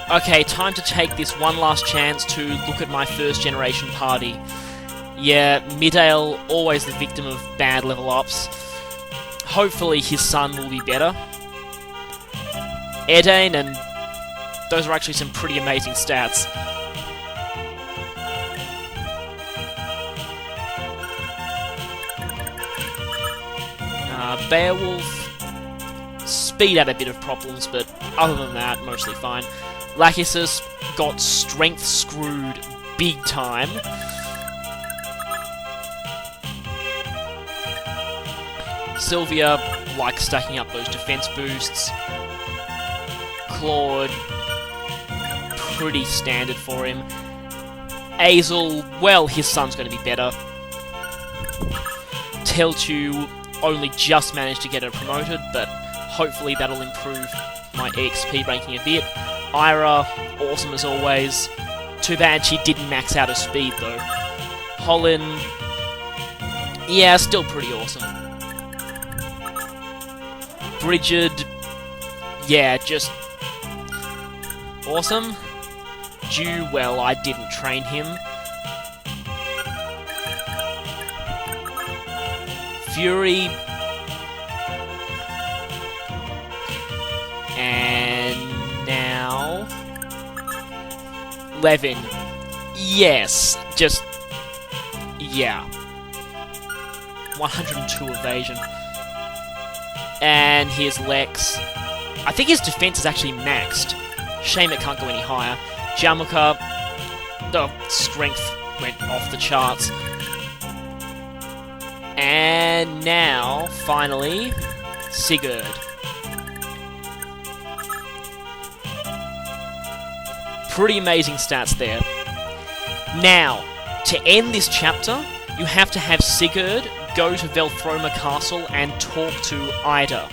Okay, time to take this one last chance to look at my first generation party. Yeah, Midale, always the victim of bad level ups. Hopefully his son will be better. Edain, and those are actually some pretty amazing stats. Beowulf, speed had a bit of problems, but other than that, mostly fine. Lachesis got strength screwed big time. Sylvia likes stacking up those defense boosts. Claude, pretty standard for him. Azel, well, his son's going to be better. Teltu only just managed to get her promoted, but hopefully that'll improve my EXP ranking a bit. Ira, awesome as always. Too bad she didn't max out her speed though. Holland, yeah, still pretty awesome. Bridget, yeah, just awesome. Dew, well, I didn't train him. Fury, and now Levin, yes, just, yeah, 102 evasion, and here's Lex. I think his defense is actually maxed, shame it can't go any higher. Jamuka, the strength went off the charts. And now, finally, Sigurd. Pretty amazing stats there. Now, to end this chapter, you have to have Sigurd go to Velthroma Castle and talk to Ida.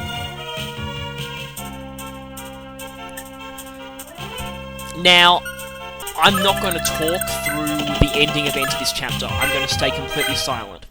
Now, I'm not going to talk through the ending event of this chapter. I'm going to stay completely silent.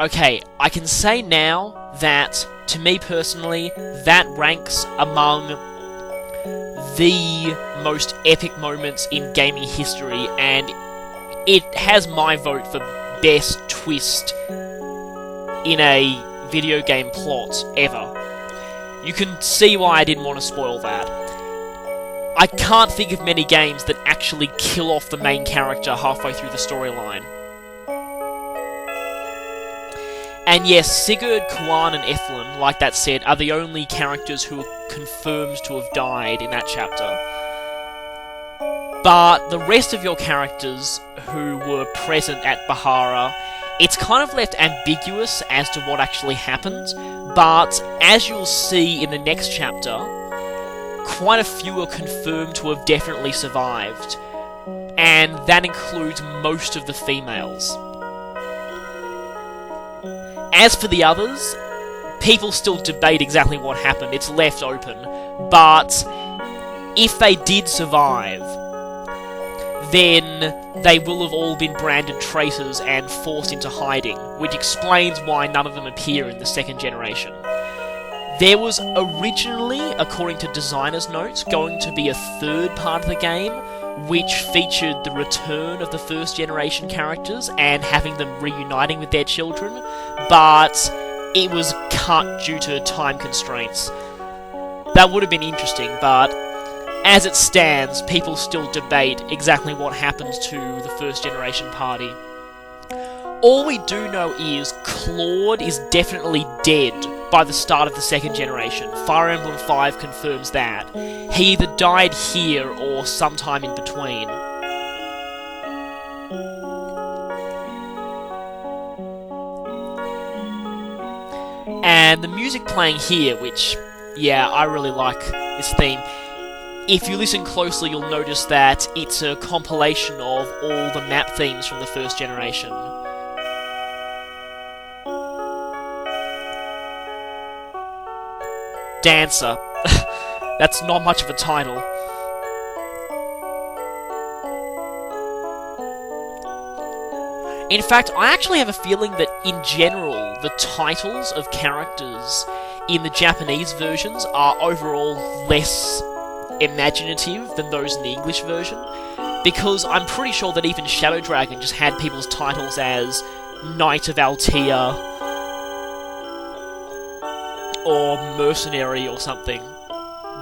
Okay, I can say now that, to me personally, that ranks among the most epic moments in gaming history, and it has my vote for best twist in a video game plot ever. You can see why I didn't want to spoil that. I can't think of many games that actually kill off the main character halfway through the storyline. And yes, Sigurd, Kuan, and Ethlin, like that said, are the only characters who are confirmed to have died in that chapter. But the rest of your characters who were present at Bahara, it's kind of left ambiguous as to what actually happened, but as you'll see in the next chapter, quite a few are confirmed to have definitely survived, and that includes most of the females. As for the others, people still debate exactly what happened, it's left open, but if they did survive, then they will have all been branded traitors and forced into hiding, which explains why none of them appear in the second generation. There was originally, according to designers' notes, going to be a third part of the game, which featured the return of the first generation characters and having them reuniting with their children, but it was cut due to time constraints. That would have been interesting, but as it stands, people still debate exactly what happened to the first generation party. All we do know is Claude is definitely dead by the start of the second generation. Fire Emblem 5 confirms that. He either died here or sometime in between. And the music playing here, which, yeah, I really like this theme. If you listen closely, you'll notice that it's a compilation of all the map themes from the first generation. Dancer. That's not much of a title. In fact, I actually have a feeling that, in general, the titles of characters in the Japanese versions are overall less imaginative than those in the English version, because I'm pretty sure that even Shadow Dragon just had people's titles as Knight of Altea or Mercenary or something,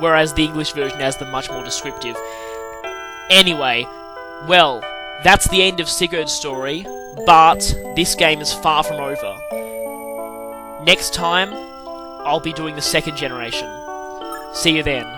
whereas the English version has them much more descriptive. Anyway, well, That's the end of Sigurd's story, but this game is far from over. Next time, I'll be doing the second generation. See you then.